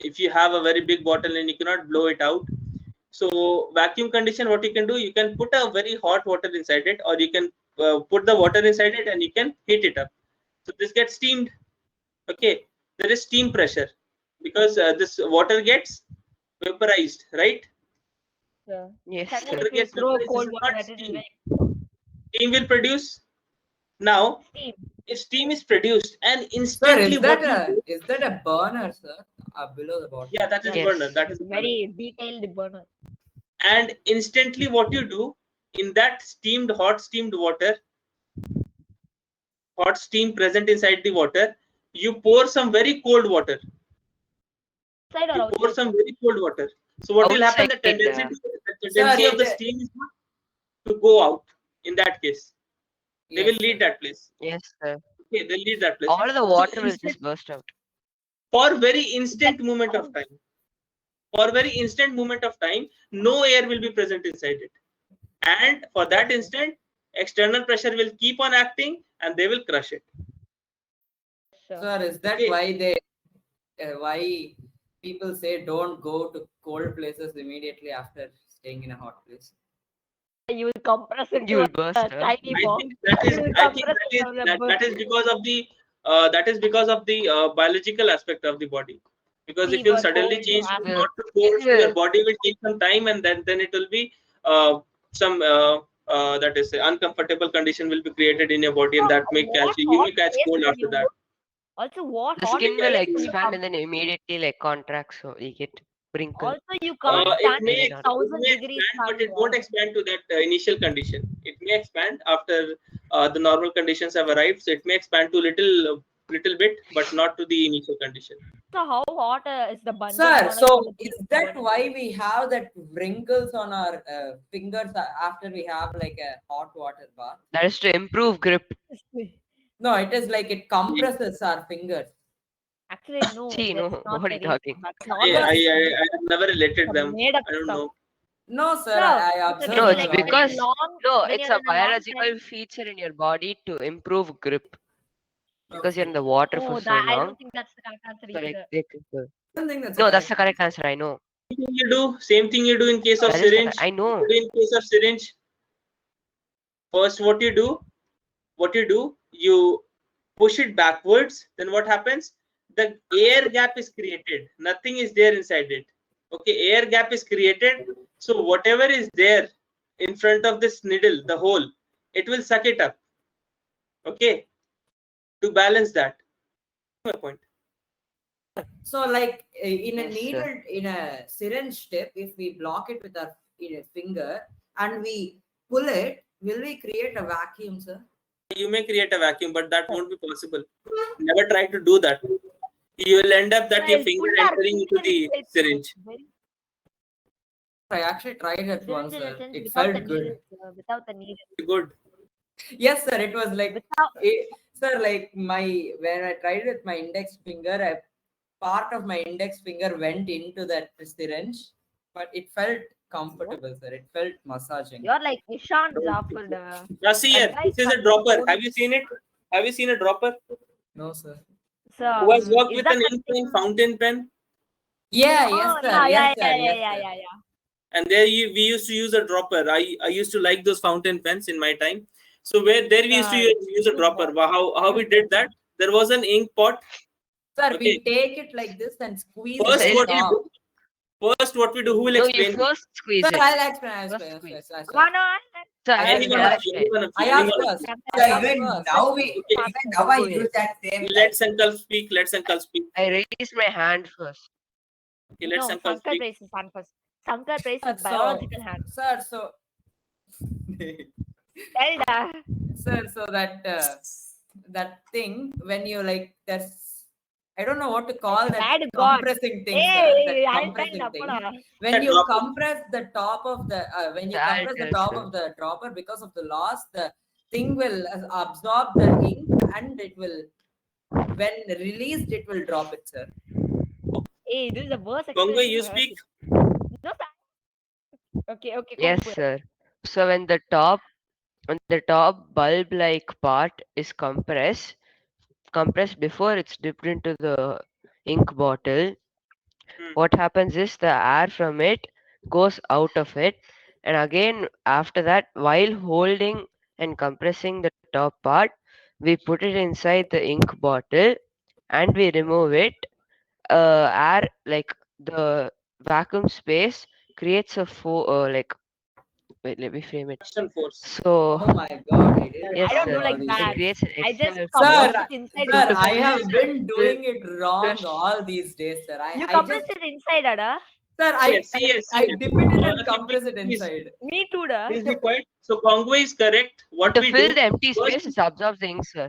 if you have a very big bottle and you cannot blow it out, so vacuum condition, what you can do, you can put a very hot water inside it, or you can put the water inside it and you can heat it up. So this gets steamed. Okay, there is steam pressure because this water gets vaporized, right? sir. Yes, Suddenly sir. Water if you gets throw vaporized. This cold is water not at it, it's steam. like Steam will produce. Now, steam. if steam is produced and Sir, instantly what you do, is that a burner, sir? Below the bottom. yeah, that is Yeah, burner. Yes. That is It's burner. very detailed burner. And instantly what you do in that steamed, hot steamed water, hot steam present inside the water, you pour some very cold water. Inside or You pour outside, some sir? very cold water. So what will happen? The Outside, tendency Sir, of the steam is not to go out. In that case, they will Yes, leave sir. that place. yes, sir. Okay, they'll leave that place. All the So water will instant, just burst out. for very instant moment of time, for very instant moment of time, no air will be present inside it, and for that instant, external pressure will keep on acting, and they will crush it. Sir. Sir, is that Okay. why people say don't go to cold places immediately after staying in a hot place? You will compress into You will a burst out. tiny I bomb. think that is. You will I think compress that it is on a that, that is burst. because of the biological aspect of the body. Because if you Fever, suddenly cold, change from asthma. hot to cold, Yeah. your body will take some time, and then it will be some that is uncomfortable condition will be created in your body, and that may catch you. You may catch cold after that. Also, what The hot skin will place will you expand come? and then immediately like contract, so you get wrinkle. Also, you can't It stand may in 1000 expand, degrees but sun. it won't expand to that initial condition. It may expand after the normal conditions have arrived. So it may expand to little bit, but not to the initial condition. So how hot is the bungee Sir, gonna so be is with that burning? why we have that wrinkles on our fingers after we have like a hot water bath? That is to improve grip. No, it is like it compresses our fingers. Actually, no, See, that's no, not what the are you reason. talking? That's not I, the I, reason. I, I have never related It's a them. made up I don't stuff. know. No, sir, So, I it's observed No, a it's lot. because no, when it's you're a in a long biological time. feature in your body to improve grip because you're in the water No, for so that, I long. don't think that's the correct answer So like, either. I don't think that's no, that's the correct answer. I know. Same thing you do in case of That is the, syringe. I know. In case of syringe, first what you do, you push it backwards. Then what happens? The air gap is created. Nothing is there inside it. Okay, air gap is created. So whatever is there in front of this needle, the hole, it will suck it up. Okay, to balance that. My point. So, like in a Yes, needle, sir. in a syringe tip, if we block it with our finger and we pull it, will we create a vacuum, sir? You may create a vacuum, but that won't be possible. Never try to do that. You will end up that your Well, finger pull our entering into finger the inside syringe. very- I actually tried it once, syringe in a sir. sense It without the felt good. needle, without the needle. Good. Yes, sir. It was like, Without, sir, like when I tried with my index finger, a part of my index finger went into that syringe, but it felt comfortable, sir. It felt massaging. you're like Nishant Zafar. Now see here, advice this is a from dropper. phone. Have you seen it? Have you seen a dropper? No, sir. So, Who has worked is with that an ink pen, fountain pen? Yeah, Oh, yes, sir. yeah, Yes, sir. yeah, Yes, yeah, sir. yeah, yeah. And there we used to use a dropper. I used to like those fountain pens in my time. So where there we used to use a dropper. How we did that? There was an ink pot. Sir, Okay. we take it like this and squeeze First it what we off. do? First what we do? Who will No, explain? you first squeeze Sir, it. I'll explain. I'll First explain. squeeze. One on. So I actually, Anyone asked of you, anyone of you, I asked anyone of first. you. I asked Even first. now even now I Go ahead. use that same. Let Sankalp speak. Let Sankalp speak. I raised my hand first. Okay, let No, Sankalp Sankar speak. braces hand first. Sankar braces Sir, biological hand. Sir, so Tell that. sir, so that thing when you like that's I don't know what to call that Bad God. compressing thing, sir. Hey, That I'll compressing tell thing. Nappada. When That you dropper. compress the top of the when you I'll compress the tell, top sir. of the dropper because of the loss, the thing will absorb the ink and it will when released it will drop it, sir. Hey, this is the worst Congo, experience. you I've ever speak. seen. No, sir. Okay, Yes, Kongu. sir. So when the top bulb-like part is compressed before it's dipped into the ink bottle, what happens is the air from it goes out of it, and again after that, while holding and compressing the top part, we put it inside the ink bottle and we remove it. Air, like the vacuum space, creates a like, wait, let me frame it. Suction force. Oh So my god, I didn't yes, I don't sir. do like all these that. It things. creates an I just external compress Sir, it inside. Sir, to I have fill been doing it wrong Just- all these days, sir. You I compress just, it inside, Ada. sir, Yes, I dip it in and Okay, compress it please. inside. Me too, da. Please be quiet. So Congo is correct. What to we fill do? the empty First, space, it absorbs the ink, sir.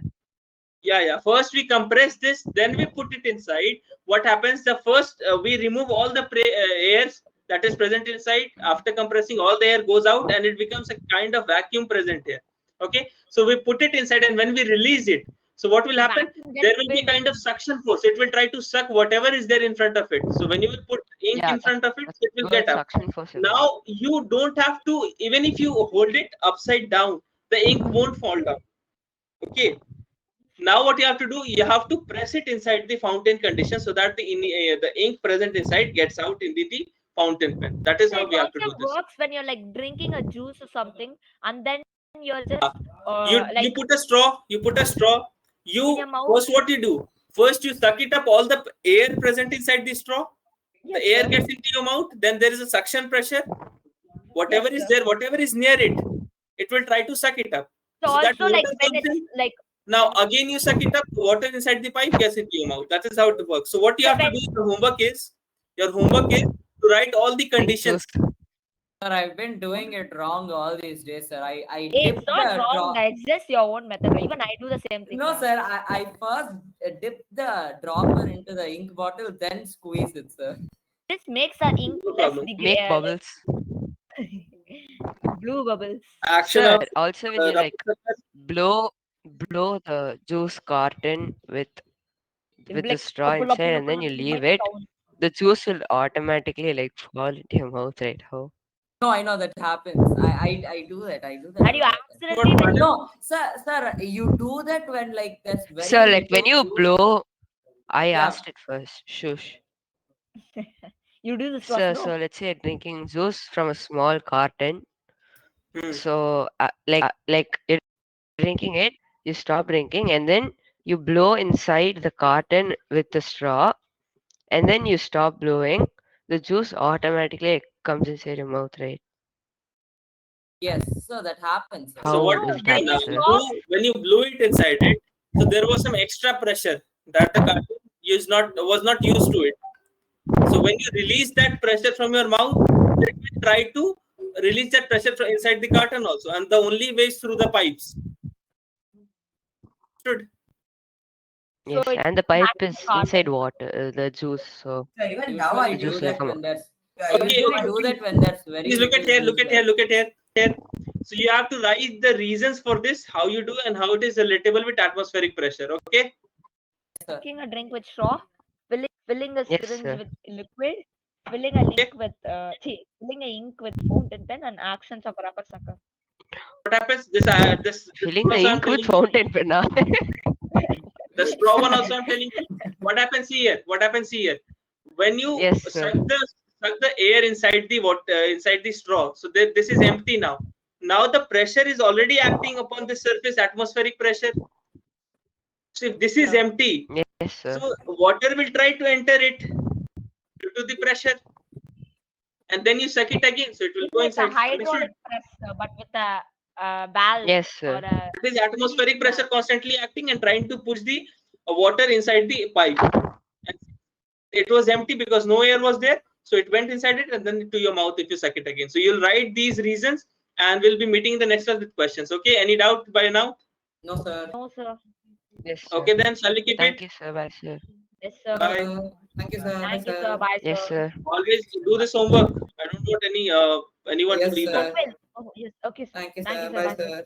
yeah. First we compress this, then we put it inside. What happens? The first we remove all the airs that is present inside. After compressing, all the air goes out, and it becomes a kind of vacuum present here. Okay. So we put it inside, and when we release it, so what will happen? Vacuum gets There will be filled. kind of suction force. It will try to suck whatever is there in front of it. So when you will put ink Yeah, in front of it, that's it will what get up. suction force is. Now you don't have to, even if you hold it upside down, the ink won't fall down. Okay. Now what you have to do, you have to press it inside the fountain condition so that the ink present inside gets out in the fountain pen. That is So how it we have to do also this. works when you're like drinking a juice or something, and then you're just You like put a straw. You put a straw. You your mouth. first what you do? First you suck it up all the air present inside the straw. Yes, The air sir. gets into your mouth. Then there is a suction pressure. Whatever Yes, is sir. there, whatever is near it, it will try to suck it up. So So that also like water when comes it's in. like Now again you suck it up, water inside the pipe gets into your mouth. That is how it works. So what you have to do, your homework is to write all the conditions. Sir, I've been doing it wrong all these days, sir. I it's dip not the wrong, drop. da. It's just your own method. Even I do the same thing. No, da. sir. I first dip the dropper into the ink bottle, then squeeze it, sir. This makes our ink No less problem. Make bubbles. blue bubbles. Action Sir, of also when you like blow the juice carton with the Like, straw pull up, inside, and then you leave it, the juice will automatically like fall into your mouth, right? How? No, I know that happens. I do that. I do that. And you a lot. accidentally when you No, sir, you do that when like there's very So like when little you juice. blow, I Yeah. asked it first. Shush. you do this So first, so let's say drinking juice from a small carton. Hmm. So like you're drinking it, you stop drinking, and then you blow inside the carton with the straw, and then you stop blowing. The juice automatically comes inside your mouth, right? Yes, so that happens. Sir. So How what No, does happened when that, you sir? stop, when you blew it inside it, so there was some extra pressure that the carton was not used to it. So when you release that pressure from your mouth, it will try to release that pressure from inside the carton also, and the only way is through the pipes. Understood? Yes, it and the pipe matches is the carton. inside water, the juice. So So even now I Usually do do juice will that come when out. there's Okay, usually okay, do that when there's very Please look at little here, look juice at here, left. look at here. So you have to write the reasons for this, how you do and how it is relatable with atmospheric pressure. Okay. Taking a drink with straw, filling a Yes, syringe sir. with liquid, filling a ink with filling a ink with fountain pen, and actions of rubber sucker. What happens? This Filling the also I'm ink with telling you. fountain pen. Huh? The straw one also I'm telling you. What happens here? When you Yes, sir. suck the air inside the inside the straw, so this is empty now. Now the pressure is already acting upon the surface, atmospheric pressure. So if this is empty, Yes, sir. so water will try to enter it due to the pressure, and then you suck it again, so it will It's go like inside. a hydraulic press, but with a valve Yes, or sir. a. It is atmospheric pressure constantly acting and trying to push the water inside the pipe. And it was empty because no air was there, so it went inside it and then to your mouth if you suck it again. So you'll write these reasons, and we'll be meeting in the next one with questions. Okay, any doubt by now? No, sir. No, sir. Yes, sir. Okay, then shall we keep Thank it? you, sir. Bye, sir. Yes, sir. Bye. Thank you, sir. Bye, Thank you, sir. Bye, Yes, sir. sir. Always do this homework. I don't want anyone Yes, to leave sir. out. Oh, yes. Okay, sir. Thank you, Thank sir. you, sir. Bye, Bye, sir. sir.